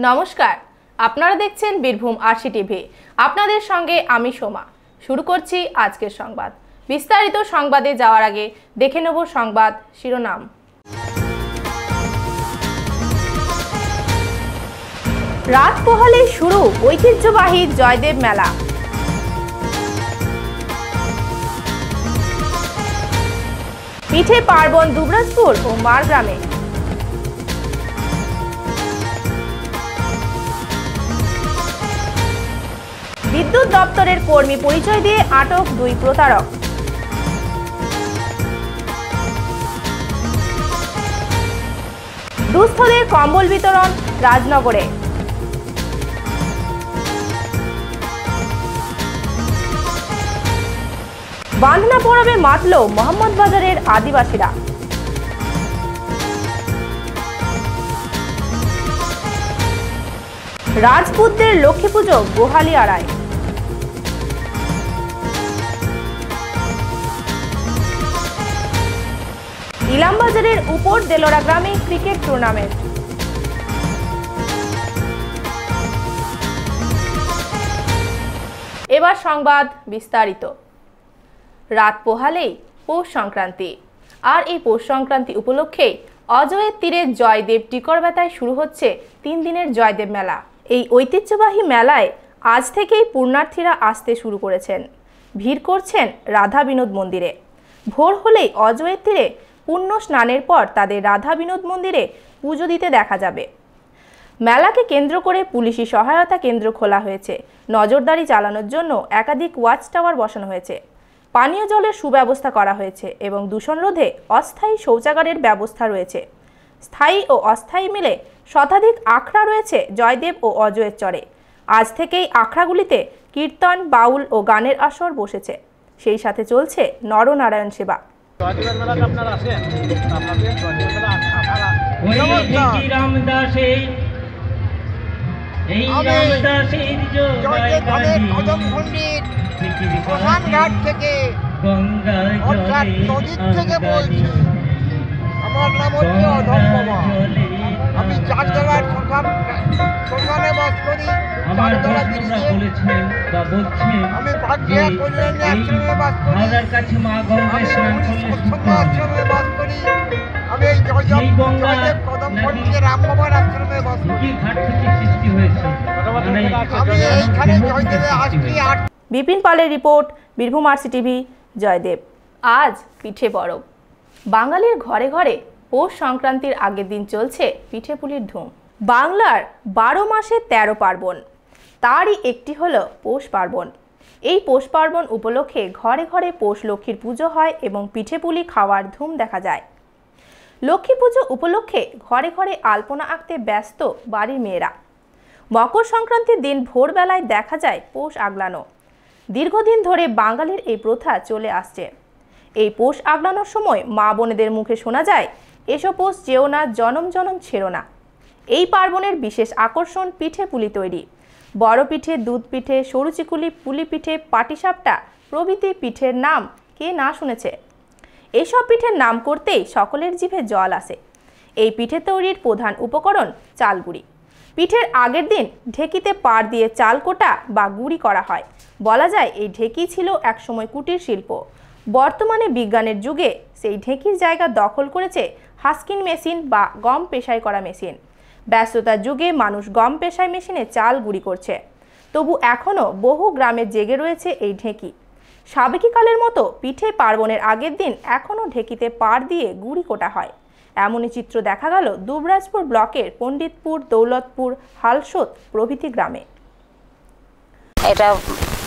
নমস্কার, আপনারা দেখছেন বীরভূম আরসি টিভি। আপনাদের সঙ্গে আমি সোমা। শুরু করছি আজকের সংবাদ। বিস্তারিত সংবাদে যাওয়ার আগে দেখে নেব সংবাদ শিরোনাম। রাত পোহালে শুরু ঐতিহ্যবাহী জয়দেব মেলা। পিঠে পার্বণ দুবরাজপুর ও মারগ্রামে। বিদ্যুৎ দপ্তরের কর্মী পরিচয় দিয়ে আটক 2 প্রতারক। দুস্থদের কম্বল বিতরণ রাজনগরে। বাঁধনা পরবে মাতল মোহাম্মদবাজারের আদিবাসীরা। রাজপুতদের লক্ষ্মী পুজো গোহালিয়ারায়। ইলামবাজারের উপর দেলোরা গ্রামে ক্রিকেট টুর্নামেন্ট। এবার সংবাদ বিস্তারিত। রাত পোহালেই পৌষ সংক্রান্তি, আর এই পৌষ সংক্রান্তি উপলক্ষে অজয়ের তীরে জয়দেব টিকরবেতায় শুরু হচ্ছে 3 দিনের জয়দেব মেলা। এই ঐতিহ্যবাহী মেলায় আজ থেকেই পুণ্যার্থীরা আসতে শুরু করেছেন। ভিড় করছেন রাধা বিনোদ মন্দিরে। ভোর হলেই অজয়ের তীরে পুণ্য স্নানের পর তাদের রাধা বিনোদ মন্দিরে পুজো দিতে দেখা যাবে। মেলাকে কেন্দ্র করে পুলিশি সহায়তা কেন্দ্র খোলা হয়েছে। নজরদারি চালানোর জন্য একাধিক ওয়াচ টাওয়ার বসানো হয়েছে। পানীয় জলের সুব্যবস্থা করা হয়েছে এবং দূষণ রোধে অস্থায়ী শৌচাগারের ব্যবস্থা রয়েছে। স্থায়ী ও অস্থায়ী মিলে শতাধিক আখড়া রয়েছে জয়দেব ও অজয়ের চরে। আজ থেকেই আখড়াগুলিতে কীর্তন, বাউল ও গানের আসর বসেছে। সেই সাথে চলছে নরনারায়ণ সেবা। ঘাট থেকে অর্থাৎ নদীর থেকে বলছি। আমার নাম হচ্ছে অধম বাবা। আমি চারতলার শ্মশানে বাস করি। চারতলা ব্রিজে আমি ভাগ্যা কল্যাণ আশ্রমে বাস করি। আশ্রমে বাস করি। আমি এই জয়দেব কদম পণ্ডিতের রাম বাবার আশ্রমে বাস করি। আমি এইখানে জয়দেবে আসছি। বিপিন পালের রিপোর্ট, বীরভূম আরসি টিভি, জয়দেব। আজ পিঠে পরব। বাঙালির ঘরে ঘরে পৌষ সংক্রান্তির আগের দিন চলছে পিঠে পুলির ধুম। বাংলার 12 মাসে 13 পার্বণ, তারই একটি হলো পৌষ পার্বণ। এই পৌষ পার্বণ উপলক্ষে ঘরে ঘরে পৌষ লক্ষ্মীর পুজো হয় এবং পিঠে পুলি খাওয়ার ধুম দেখা যায়। লক্ষ্মী পুজো উপলক্ষে ঘরে ঘরে আলপনা আঁকতে ব্যস্ত বাড়ির মেয়েরা। মকর সংক্রান্তির দিন ভোরবেলায় দেখা যায় পৌষ আগলানো। দীর্ঘদিন ধরে বাঙালির এই প্রথা চলে আসছে। এই পৌষ আগলানোর সময় মা বোনেদের মুখে শোনা যায়, এসো পৌষ যেও না, জনম জনম ছেড়ো না। এই পার্বণের বিশেষ আকর্ষণ পিঠে পুলি তৈরি। বড় পিঠে, দুধ পিঠে, সরু চিকুলি, পুলি পিঠে, পাটিসাপটা প্রভৃতি পিঠের নাম কে না শুনেছে। এইসব পিঠের নাম করতেই সকলের জিভে জল আসে। এই পিঠে তৈরির প্রধান উপকরণ চালগুড়ি। পিঠের আগের দিন ঢেকিতে পাড় দিয়ে চাল কোটা বা গুঁড়ি করা হয়। বলা যায় এই ঢেকি ছিল একসময় কুটির শিল্প। বর্তমানে বিজ্ঞানের যুগে সেই ঢেকির জায়গা দখল করেছে হাস্কিং মেশিন বা গম পেশাই করা মেশিন। ব্যস্ততার যুগে মানুষ গম পেশাই মেশিনে চাল গুঁড়ি করছে। তবু এখনও বহু গ্রামে জেগে রয়েছে এই ঢেকি। সাবেকিকালের মতো পিঠে পার্বণের আগের দিন এখনও ঢেকিতে পাড় দিয়ে গুঁড়ি কোটা হয়। এমনই চিত্র দেখা গেল দুবরাজপুর ব্লকের পণ্ডিতপুর, দৌলতপুর, হালসোত প্রভৃতি গ্রামে। এটা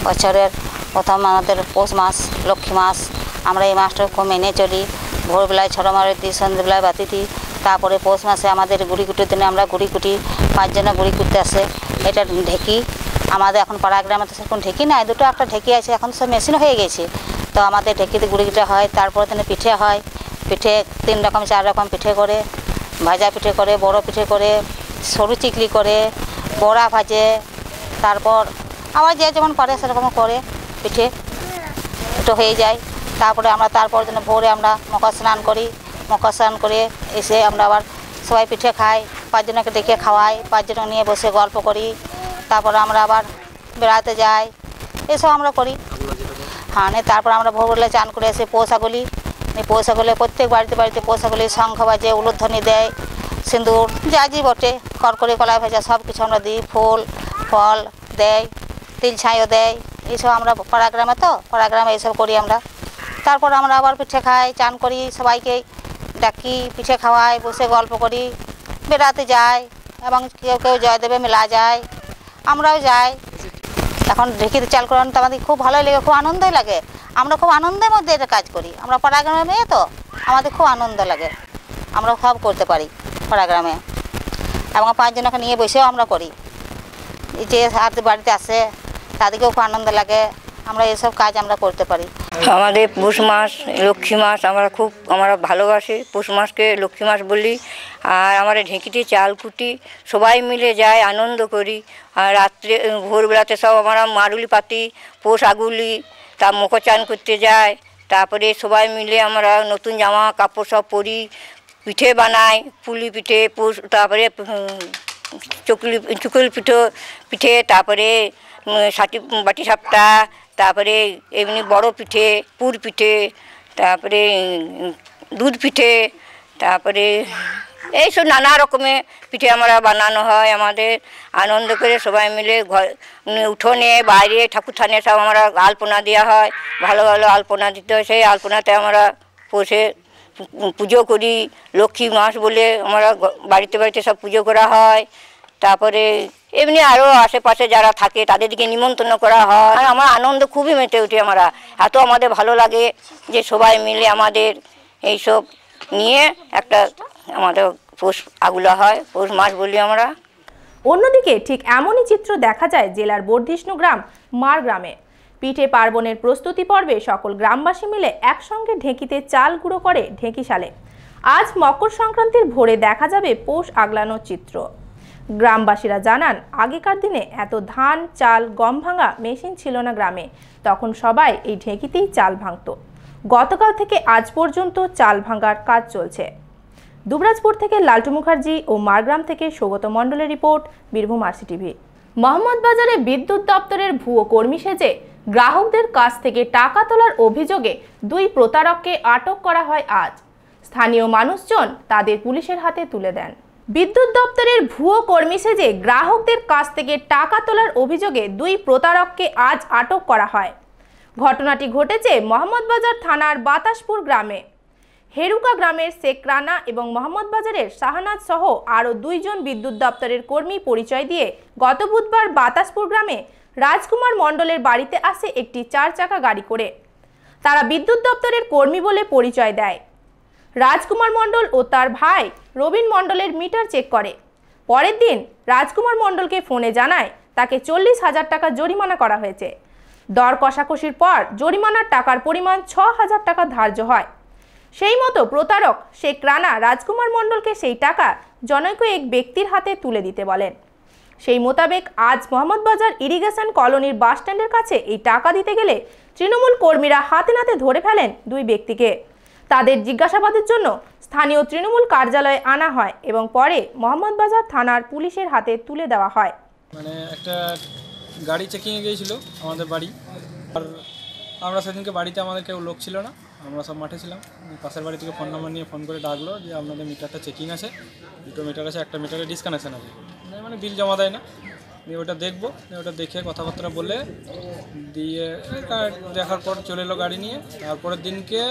বছরের প্রথম আমাদের পৌষ মাস, লক্ষ্মী মাস। আমরা এই মাসটাকে খুব মেনে চলি। ভোরবেলায় ছোটো মারে দিই, সন্ধ্যেবেলায় বাতি দিই। তারপরে পৌষ মাসে আমাদের গুড়ি কুটির দিনে আমরা গুড়ি কুটি, 5 জনে গুড়ি কুটতে আসে। এটা ঢেকি আমাদের এখন পাড়া গ্রামে তো সেরকম ঢেকি নাই, দুটো একটা ঢেকি আছে, এখন সব মেশিন হয়ে গেছে। তো আমাদের ঢেকিতে গুড়ি কুটা হয়। তারপরে দিনে পিঠে হয়। পিঠে 3 রকম 4 রকম পিঠে করে। ভাজা পিঠে করে, বড় পিঠে করে, সরু চিকলি করে, বড়া ভাজে। তারপর আবার যে যেমন পারে সেরকম করে পিঠে একটু হয়ে যায়। তারপরে আমরা তারপর দিন ভোরে আমরা মকর স্নান করি। মকর স্নান করে এসে আমরা আবার সবাই পিঠে খাই। পাঁচজনকে ডেকে খাওয়াই, পাঁচজন নিয়ে বসে গল্প করি, তারপর আমরা আবার বেড়াতে যাই, এসব আমরা করি। হ্যাঁ, তারপর আমরা ভোরবেলা চান করে এসে পৌষাগলি, পৌষাগলি প্রত্যেক বাড়িতে বাড়িতে পৌষাগলি শঙ্খ বাজে, উলুধ্বনি দেয়, সিঁদুর যা জি বটে, করকরি কলাই ভাজা সব কিছু আমরা দিই, ফুল ফল দেয়, তিল ছাইও দেয়, এইসব আমরা পাড়া গ্রামে তো পাড়া গ্রামে এইসব করি আমরা। তারপর আমরা আবার পিঠে খাই, চান করি, সবাইকে ডাকি, পিঠে খাওয়াই, বসে গল্প করি, বেড়াতে যাই এবং কেউ কেউ জয়দেবে মেলা যায়, আমরাও যাই। এখন ঢেকিতে চাল করানো তো আমাদের খুব ভালোই লাগে, খুব আনন্দই লাগে, আমরা খুব আনন্দের মধ্যে এটা কাজ করি। আমরা পাড়া গ্রামে মেয়ে তো আমাদের খুব আনন্দ লাগে, আমরা সব করতে পারি পাড়া গ্রামে, এবং পাঁচজনকে নিয়ে বসেও আমরা করি। যে বাড়িতে আসে তাদেরকেও খুব আনন্দ লাগে, আমরা এসব কাজ আমরা করতে পারি। আমাদের পৌষ মাস লক্ষ্মী মাস আমরা ভালোবাসি, পৌষ মাসকে লক্ষ্মী মাস বলি। আর আমরা ঢেঁকিতে চাল কুটি, সবাই মিলে যাই, আনন্দ করি। আর রাত্রে ভোরবেলাতে সব আমরা মারুলি পাতি, পৌষ আগুলি, তা মকর চান করতে যাই। তারপরে সবাই মিলে আমরা নতুন জামা কাপড় সব পরি, পিঠে বানাই, পুলি পিঠে, তারপরে চুকুল পিঠে, তারপরে বাটি সাপটা, তারপরে এমনি বড় পিঠে, পুর পিঠে, তারপরে দুধ পিঠে, তারপরে এইসব নানা রকমের পিঠে আমরা বানানো হয়। আমাদের আনন্দ করে সবাই মিলে উঠোনে বাইরে ঠাকুর থানে সব আমরা আলপনা দেওয়া হয়, ভালো ভালো আলপনা দিতে হয়। সেই আলপনাতে আমরা বসে পুজো করি। লক্ষ্মী মাস বলে আমরা বাড়িতে বাড়িতে সব পুজো করা হয়। তারপরে এমনি আরও আশেপাশে যারা থাকে তাদেরকে নিমন্ত্রণ করা হয়। আর আমার আনন্দ খুবই মেতে উঠি, আমরা এত আমাদের ভালো লাগে যে সবাই মিলে আমাদের এইসব নিয়ে একটা আমাদের পৌষ আগুলা হয়, পৌষ মাস বলি আমরা। অন্যদিকে ঠিক এমনই চিত্র দেখা যায় জেলার বর্ধিষ্ণু গ্রাম মার গ্রামে। পিঠে পার্বণের প্রস্তুতি পর্বে সকল গ্রামবাসী মিলে একসঙ্গে ঢেঁকিতে চাল গুঁড়ো করে ঢেঁকিশালে। আজ মকর সংক্রান্তির ভোরে দেখা যাবে পৌষ আগলানোর চিত্র। গ্রামবাসীরা জানান, আগেকার দিনে এত ধান চাল গম ভাঙা মেশিন ছিল না গ্রামে, তখন সবাই এই ঢেঁকিতেই চাল ভাঙত। গতকাল থেকে আজ পর্যন্ত চাল ভাঙার কাজ চলছে। দুবরাজপুর থেকে লালটু মুখার্জি ও মারগ্রাম থেকে সৌগত মণ্ডলের রিপোর্ট, বীরভূম RCTV। মোহাম্মদবাজারে বিদ্যুৎ দপ্তরের ভুয়ো কর্মী সেজে গ্রাহকদের কাছ থেকে টাকা তোলার অভিযোগে 2 প্রতারককে আটক করা হয় আজ। স্থানীয় মানুষজন তাদের পুলিশের হাতে তুলে দেন। বিদ্যুৎ দপ্তরের ভুয়ো কর্মী সেজে গ্রাহকদের কাছ থেকে টাকা তোলার অভিযোগে 2 প্রতারককে আজ আটক করা হয়। ঘটনাটি ঘটেছে মোহাম্মদবাজার থানার বাতাসপুর গ্রামে। হেরুকা গ্রামের শেখ রানা এবং মোহাম্মদবাজারের শাহনাজ সহ আরও 2 জন বিদ্যুৎ দপ্তরের কর্মী পরিচয় দিয়ে গত বুধবার বাতাসপুর গ্রামে রাজকুমার মণ্ডলের বাড়িতে আসে একটি 4 চাকা গাড়ি করে। তারা বিদ্যুৎ দপ্তরের কর্মী বলে পরিচয় দেয়। রাজকুমার মণ্ডল ও তার ভাই রবীন মণ্ডলের মিটার চেক করে। পরের দিন রাজকুমার মণ্ডলকে ফোনে জানায় তাকে 40,000 টাকা জরিমানা করা হয়েছে। দর কষাকষির পর জরিমানার টাকার পরিমাণ 6,000 টাকা ধার্য হয়। সেই মতো প্রতারক শেখ রানা রাজকুমার মণ্ডলকে সেই টাকা জনৈক এক ব্যক্তির হাতে তুলে দিতে বলেন। সেই মোতাবেক আজ মোহাম্মদবাজার ইরিগেশন কলোনির বাসস্ট্যান্ডের কাছে এই টাকা দিতে গেলে তৃণমূল কর্মীরা হাতে নাতে ধরে ফেলেন 2 ব্যক্তিকে। তাদের জিজ্ঞাসাবাদের জন্য স্থানীয় তৃণমূল কার্যালয়ে আনা হয় এবং পরে মোহাম্মদবাজার থানার পুলিশের হাতে তুলে দেওয়া হয়। মানে একটা গাড়ি চেকিংয়ে গিয়েছিল আমাদের বাড়ি, আর আমরা সেদিনকে বাড়িতে আমাদের কেউ লোক ছিল না, আমরা সব মাঠে ছিলাম। পাশের বাড়ি থেকে ফোন নাম্বার নিয়ে ফোন করে ডাকলো যে আপনাদের মিটারটা চেকিং আছে, 2টো মিটার আছে, একটা মিটারে ডিসকানেকশন আছে, মানে বিল জমা দেয় না। দিয়ে ওটা দেখবো, ওটা দেখে কথাবার্তা বলে দিয়ে দেখার পর চলে এলো গাড়ি নিয়ে। তারপরের দিনকে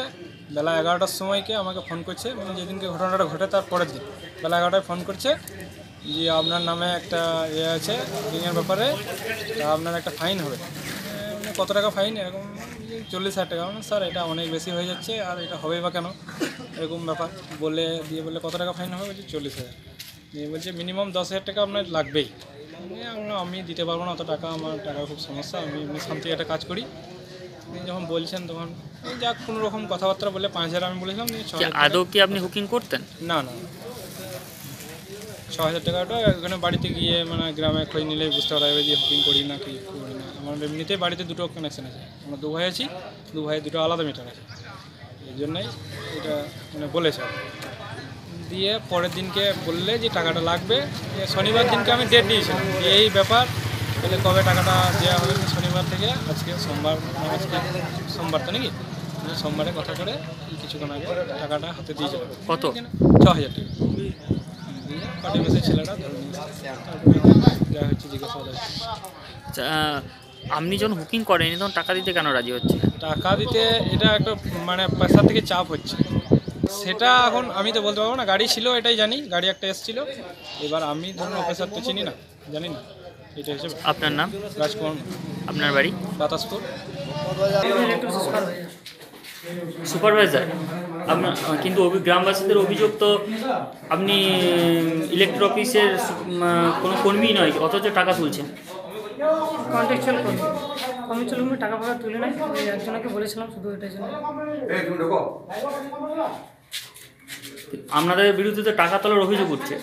বেলা 11টার সময়কে আমাকে ফোন করছে, মানে যেদিনকে ঘটনাটা ঘটে তার পরের দিন বেলা 11টায় ফোন করছে যে আপনার নামে একটা আছে চেকিংয়ের ব্যাপারে, তা আপনার একটা ফাইন হবে। কত টাকা ফাইন? এরকম 40,000 টাকা। স্যার এটা অনেক বেশি হয়ে যাচ্ছে, আর এটা হবে বা কেন, এরকম ব্যাপার বলে বলে কত টাকা ফাইন হবে? বলছি 40,000। দিয়ে বলছে মিনিমাম 10,000 টাকা আপনার লাগবেই। আমি দিতে পারবো না অত টাকা, আমার টাকার খুব সমস্যা, আমি এমনি শান্তি একটা কাজ করি। যখন বলছেন তখন যাক কোনো রকম কথাবার্তা বলে 5,000 আমি বলেছিলাম। আদৌ কি আপনি হুকিং করতেন? না না, 6,000 টাকাটা এখানে বাড়িতে গিয়ে মানে গ্রামে খোঁজ নিলেই বুঝতে পারা যাবে যে হুকিং করি না কি করি না। আমার এমনিতেই বাড়িতে 2টো কানেকশান আছে, আমরা 2 ভাই আছি, 2 ভাইয়ের 2টো আলাদা মিটার আছে, এই জন্যই এটা মানে বলেছে। দিয়ে পরের দিনকে বললে যে টাকাটা লাগবে, শনিবার দিনকে আমি ডেট দিয়েছিলাম এই ব্যাপার, তাহলে কবে টাকাটা দেওয়া হবে, শনিবার থেকে আজকে সোমবার, আজকে সোমবার তো নাকি, সোমবারে কথা করে কিছুক্ষণ আগে টাকাটা হাতে দিয়ে যাবে। কত? 6000 টাকা দিয়ে পার্টি বেসের ছেলেটা ধরে নিয়ে যা হচ্ছে জিজ্ঞাসাবাদ হচ্ছে। আচ্ছা, আপনি যখন বুকিং করেন তখন টাকা দিতে কেন রাজি হচ্ছে? টাকা দিতে এটা একটা মানে পয়সা থেকে চাপ হচ্ছে, সেটা এখন আমি তো বলতে পারবো না। গাড়ি ছিল এটাই জানি, গাড়ি একটা এসেছিল, এবার আমি ধরুন অফিসার তো চিনি না, জানি না, এটা হিসেবে। আপনার নাম? রাজকুমার। আপনার বাড়ি? বাতাসপুর। সুপারভাইজার আপনার, কিন্তু গ্রামবাসীদের অভিযোগ তো আপনি ইলেকট্রিক অফিসের কোনো কর্মী নয়, অথচ টাকা তুলছেন। কন্ট্রাকচুয়াল কর্মী টাকা ফাঁকা তুলে নেয়, একজনকে বলেছিলাম শুধু এটার জন্য। আপনাদের বিরুদ্ধে তো টাকা তোলার অভিযোগ উঠছে,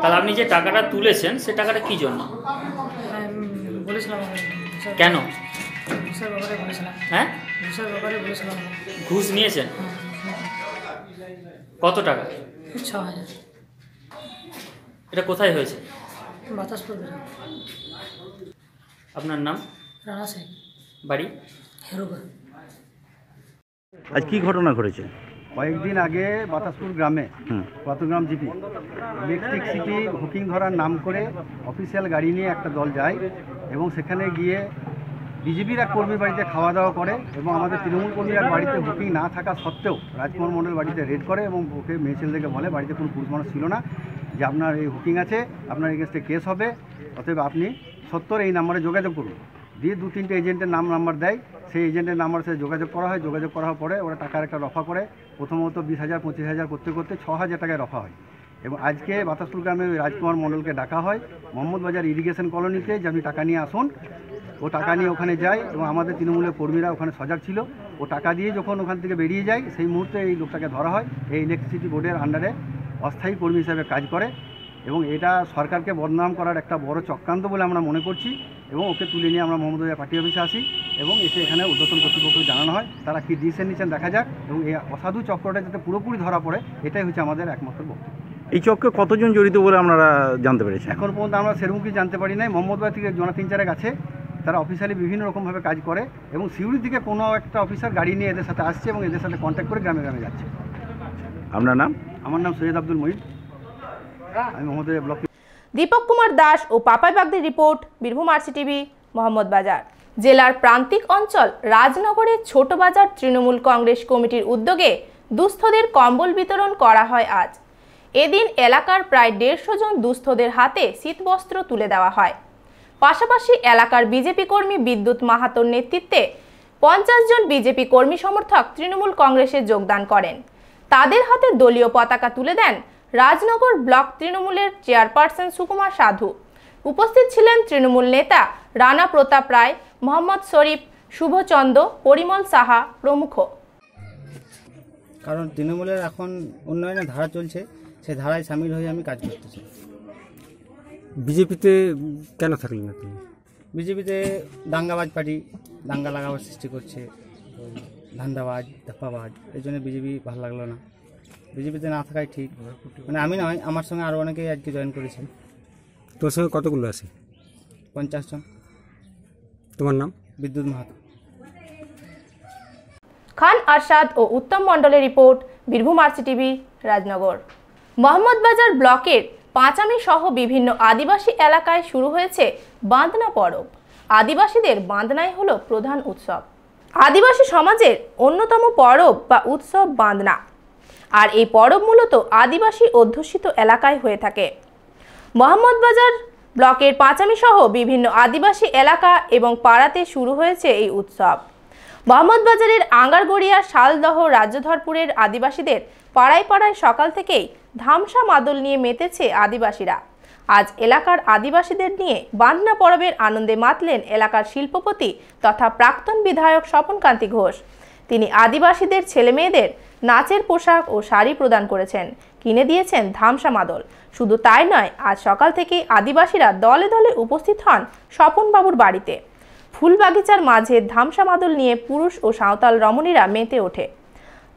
তাহলে আপনি যে টাকাটা তুলেছেন সে টাকাটা কি জন্য? বলেছিলাম কেন? ঘুষের ব্যাপারে বলেছিলাম। হ্যাঁ, ঘুষের ব্যাপারে বলেছিলাম। ঘুষ নিয়েছেন? কত টাকা? 6000। এটা কোথায় হয়েছে? বাতাসপুর। আপনার নাম? রানা শেখ। বাড়ি? হেরুগা। আজ কি ঘটনা ঘটেছে? কয়েকদিন আগে বাতাসপুর গ্রামে কতগ্রাম জিপি ইলেকট্রিক সিটি বুকিং ধরার নাম করে অফিসিয়াল গাড়ি নিয়ে একটা দল যায় এবং সেখানে গিয়ে বিজেপির এক কর্মীর বাড়িতে খাওয়া দাওয়া করে এবং আমাদের তৃণমূল কর্মীর বাড়িতে বুকিং না থাকা সত্ত্বেও রাজকুমার মণ্ডল বাড়িতে রেড করে এবং ওকে মেয়ে ছেলেদেরকে বলে বাড়িতে কোনো পুরুষ মানুষ ছিল না, যে আপনার এই বুকিং আছে, আপনার এগেনস্টে কেস হবে, অতএব আপনি সত্তর এই নাম্বারে যোগাযোগ করুন। দিয়ে 2-3টে এজেন্টের নাম্বার দেয়, সেই এজেন্টের নাম্বার সাথে যোগাযোগ করা হয়। যোগাযোগ করার পরে ওরা টাকার একটা রফা করে, প্রথমত 20,000 25,000 করতে করতে 6,000 টাকায় রফা হয়। এবং আজকে বাতাসপুর গ্রামে ওই রাজকুমার মণ্ডলকে ডাকা হয় মোহাম্মদ বাজার ইরিগেশন কলোনিতে, যে আপনি টাকা নিয়ে আসুন। ও টাকা নিয়ে ওখানে যায় এবং আমাদের তৃণমূলের কর্মীরা ওখানে সজাগ ছিল। ও টাকা দিয়ে যখন ওখান থেকে বেরিয়ে যায় সেই মুহূর্তে এই লোকটাকে ধরা হয়। এই ইলেকট্রিসিটি বোর্ডের আন্ডারে অস্থায়ী কর্মী হিসাবে কাজ করে এবং এটা সরকারকে বদনাম করার একটা বড় চক্রান্ত বলে আমরা মনে করছি। এবং ওকে তুলে নিয়ে আমরা মোহাম্মদ বাজার পার্টি অফিসে আসি এবং এসে এখানে ঊর্ধ্বতন কর্তৃপক্ষকে জানানো হয়, তারা কি ডিসিশন নিচ্ছেন দেখা যাক এবং এই অসাধু চক্রটা যাতে পুরোপুরি ধরা পড়ে, এটাই হচ্ছে আমাদের একমাত্র বক্তব্য। এই চক্রে কতজন জড়িত বলে আপনারা জানতে পেরেছেন? এখন পর্যন্ত আমরা সেরকম কিছু জানতে পারি নাই। মোহাম্মদ বাজার থেকে জনা 3-4 আছে, তারা অফিসিয়ালি বিভিন্ন রকমভাবে কাজ করে এবং সিউড়ি থেকে কোনো একটা অফিসার গাড়ি নিয়ে এদের সাথে আসছে এবং এদের সাথে কন্ট্যাক্ট করে গ্রামে গ্রামে যাচ্ছে। আপনার নাম? আমার নাম সৈয়দ আব্দুল মঈদ, আমি মোহাম্মদ বাজার ব্লক। দীপক কুমার দাস ও পাপাই বাগদির রিপোর্ট, বীরভূম RCTV, মোহাম্মদ বাজার। জেলার প্রান্তিক অঞ্চল রাজনগরের ছোট বাজার তৃণমূল কংগ্রেস কমিটির উদ্যোগে দুস্থদের কম্বল বিতরণ করা হয় আজ। এদিন এলাকার প্রায় 150 জন দুস্থদের হাতে শীতবস্ত্র তুলে দেওয়া হয়। পাশাপাশি এলাকার বিজেপি কর্মী বিদ্যুৎ মাহাতোর নেতৃত্বে 50 জন বিজেপি কর্মী সমর্থক তৃণমূল কংগ্রেসে যোগদান করেন। তাদের হাতে দলীয় পতাকা তুলে দেন রাজনগর ব্লক তৃণমূলের চেয়ারপারসন সুকুমার সাধু। উপস্থিত ছিলেন তৃণমূল নেতা রানা প্রতাপ রায়, মোহাম্মদ শরীফ, শুভচন্দ্র, পরিমল সাহা প্রমুখ। কারণ তৃণমূলের এখন উন্নয়নের ধারা চলছে, সেই ধারায় সামিল হয়ে আমি কাজ করতেছি। বিজেপিতে কেন থাকলেন না তুমি? বিজেপিতে দাঙ্গাবাজ পার্টি, দাঙ্গা লাগাবার সৃষ্টি করছে, ধান্দাবাজ, ধাপ্পাবাজ, এই জন্য বিজেপি ভালো লাগলো না। বিজেপিতে না থাকাই ঠিক, মানে আমি নয়, আমার সঙ্গে আরও অনেকেই আজকে জয়েন করেছে। তোর সঙ্গে কতগুলো আছে? 50 জন। তোমার নাম? বিদ্যুৎ মাহাতো। খান আরশাদ ও উত্তম মণ্ডলের রিপোর্ট, বীরভূম RCTV, রাজনগর। মোহাম্মদ বাজার ব্লকের পাঁচামি সহ বিভিন্ন আদিবাসী এলাকায় শুরু হয়েছে বাঁধনা পরব। আদিবাসীদের বাঁধনাই হলো প্রধান উৎসব। আদিবাসী সমাজের অন্যতম পরব বা উৎসব বাঁধনা, আর এই পরব মূলত আদিবাসী অধ্যুষিত এলাকায় হয়ে থাকে। মোহাম্মদ বাজার ব্লকের পাঁচামি সহ বিভিন্ন আদিবাসী এলাকা এবং পাড়াতে শুরু হয়েছে এই উৎসব। মোহাম্মদ বাজারের আঙ্গারগড়িয়া, শালদহ, রাজ্যধরপুরের আদিবাসীদের পাড়ায় পাড়ায় সকাল থেকেই ধামসা মাদল নিয়ে মেতেছে আদিবাসীরা। আজ এলাকার আদিবাসীদের নিয়ে বাঁধনা পরবের আনন্দে মাতলেন এলাকার শিল্পপতি তথা প্রাক্তন বিধায়ক স্বপনকান্তি ঘোষ। তিনি আদিবাসীদের ছেলেমেয়েদের নাচের পোশাক ও শাড়ি প্রদান করেছেন, কিনে দিয়েছেন ধামসা মাদল। শুধু তাই নয়, আজ সকাল থেকেই আদিবাসীরা দলে দলে উপস্থিত হন স্বপনবাবুর বাড়িতে। ফুলবাগিচার মাঝে ধামসা মাদল নিয়ে পুরুষ ও সাঁওতাল রমণীরা মেতে ওঠে।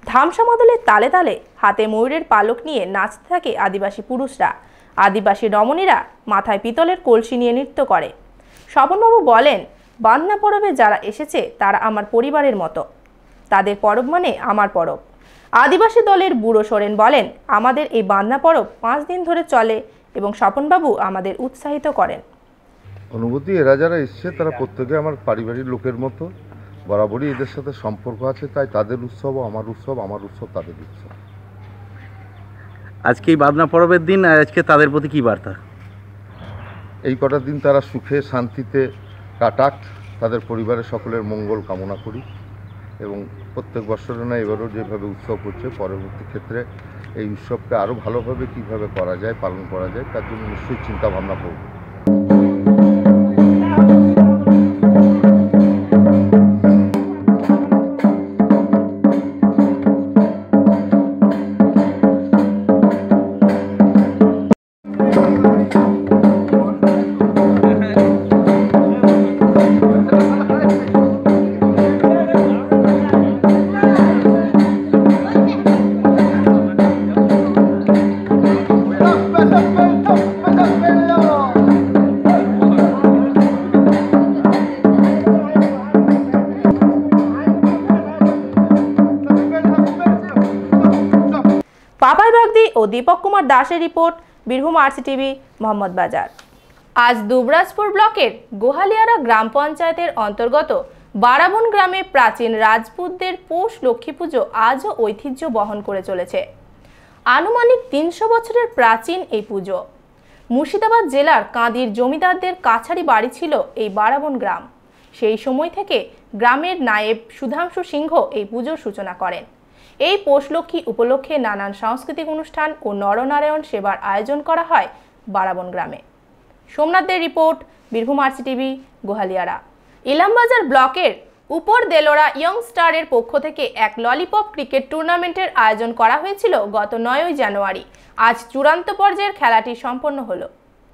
ধামসা মাদলের তালে তালে হাতে ময়ূরের পালক নিয়ে নাচতে থাকে আদিবাসী পুরুষরা। আদিবাসী রমণীরা মাথায় পিতলের কলসি নিয়ে নৃত্য করে। স্বপনবাবু বলেন, বাঁধনা পরবে যারা এসেছে তারা আমার পরিবারের মতো, তাদের পরব মানে আমার পরব। আদিবাসী দলের বুড়ো সোরেন বলেন, আমাদের এই বাঁধনা পরব 5 দিন ধরে চলে এবং স্বপনবাবু আমাদের উৎসাহিত করেন। অনুভূতি, এরা যারা এসছে তারা প্রত্যেকে আমার পারিবারিক লোকের মতো, বরাবরই এদের সাথে সম্পর্ক আছে, তাই তাদের উৎসব আমার উৎসব, আমার উৎসব তাদের উৎসব। আজকে এই বাঁধনা পরবের দিন, আজকে তাদের প্রতি কী বার্তা? এই কটা দিন তারা সুখে শান্তিতে কাটাক, তাদের পরিবারের সকলের মঙ্গল কামনা করি এবং প্রত্যেক বছরে না এবারও যেভাবে উৎসব হচ্ছে, পরবর্তী ক্ষেত্রে এই উৎসবকে আরও ভালোভাবে কীভাবে করা যায়, পালন করা যায়, তার জন্য নিশ্চয়ই চিন্তা ভাবনা করব। পাপাই বাগদি ও দীপক কুমার দাসের রিপোর্ট, বীরভূম RCTV, মোহাম্মদ বাজার। আজ দুবরাজপুর ব্লকের গোহালিয়ারা গ্রাম পঞ্চায়েতের অন্তর্গত বারাবন গ্রামে প্রাচীন রাজপুতদের পৌষ লক্ষ্মী পুজো আজও ঐতিহ্য বহন করে চলেছে। আনুমানিক 300 বছরের প্রাচীন এই পুজো। মুর্শিদাবাদ জেলার কাঁদির জমিদারদের কাছারি বাড়ি ছিল এই বারাবন গ্রাম। সেই সময় থেকে গ্রামের নায়েব সুধাংশু সিংহ এই পুজোর সূচনা করেন। এই পৌষলক্ষ্মী উপলক্ষে নানান সাংস্কৃতিক অনুষ্ঠান ও নরনারায়ণ সেবার আয়োজন করা হয় বারাবন গ্রামে। সোমনাথদের রিপোর্ট, বীরভূম RCTV, গোহালিয়ারা। ইলামবাজার ব্লকের উপর দেলোরা ইয়ং স্টারের পক্ষ থেকে এক ললিপপ ক্রিকেট টুর্নামেন্টের আয়োজন করা হয়েছিল গত 9ই জানুয়ারি। আজ চূড়ান্ত পর্যায়ের খেলাটি সম্পন্ন হলো।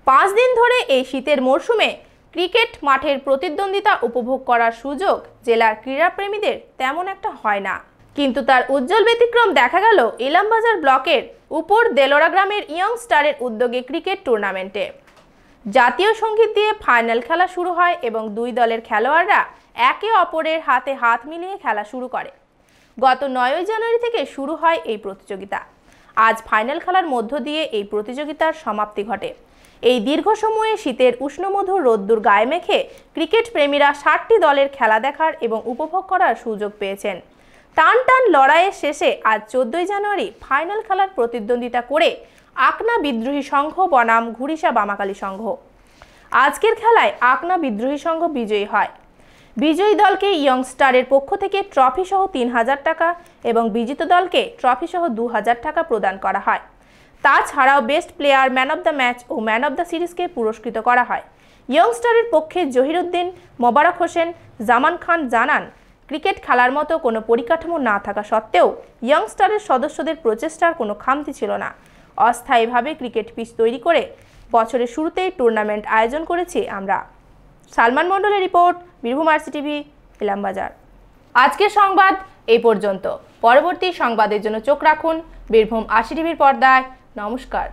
5 দিন ধরে এই শীতের মরশুমে ক্রিকেট মাঠের প্রতিদ্বন্দ্বিতা উপভোগ করার সুযোগ জেলার ক্রীড়াপ্রেমীদের তেমন একটা হয় না, কিন্তু তার উজ্জ্বল ব্যতিক্রম দেখা গেল ইলামবাজার ব্লকের উপর দেলোরা গ্রামের ইয়ং স্টারের উদ্যোগে ক্রিকেট টুর্নামেন্টে। জাতীয় সঙ্গীত দিয়ে ফাইনাল খেলা শুরু হয় এবং 2 দলের খেলোয়াড়রা একে অপরের হাতে হাত মিলিয়ে খেলা শুরু করে। গত 9ই জানুয়ারি থেকে শুরু হয় এই প্রতিযোগিতা। আজ ফাইনাল খেলার মধ্য দিয়ে এই প্রতিযোগিতার সমাপ্তি ঘটে। এই দীর্ঘ সময়ে শীতের উষ্ণমধুর রোদ্দুর গায়ে মেখে ক্রিকেট প্রেমীরা 60টি দলের খেলা দেখার এবং উপভোগ করার সুযোগ পেয়েছেন। টান টান লড়াইয়ের শেষে আজ 14ই জানুয়ারি ফাইনাল খেলার প্রতিদ্বন্দ্বিতা করে আকনা বিদ্রোহী সংঘ বনাম ঘুরিসা বামাকালী সংঘ। আজকের খেলায় আকনা বিদ্রোহী সংঘ বিজয়ী হয়। বিজয়ী দলকে ইয়ং স্টারের পক্ষ থেকে ট্রফি সহ 3000 টাকা এবং বিজিত দলকে ট্রফি সহ 2000 টাকা প্রদান করা হয়। তাছাড়াও best player, man of the match ও ম্যান অব দ্য সিরিজকে পুরস্কৃত করা হয়। ইয়ং স্টারের পক্ষে জহিরুদ্দিন, মোবারক হোসেন, জামান খান জানান, ক্রিকেট খেলার মতো কোনো পরিকাঠামো না থাকা সত্ত্বেও ইয়ং স্টারের সদস্যদের প্রচেষ্টার কোনো খামতি ছিল না। অস্থায়ীভাবে ক্রিকেট পিচ তৈরি করে বছরের শুরুতেই টুর্নামেন্ট আয়োজন করেছি আমরা। সালমান মণ্ডলের রিপোর্ট, বীরভূম RCTV, ইলামবাজার। আজকের সংবাদ এই পর্যন্ত। পরবর্তী সংবাদের জন্য চোখ রাখুন বীরভূম RCTVর পর্দায়। নমস্কার।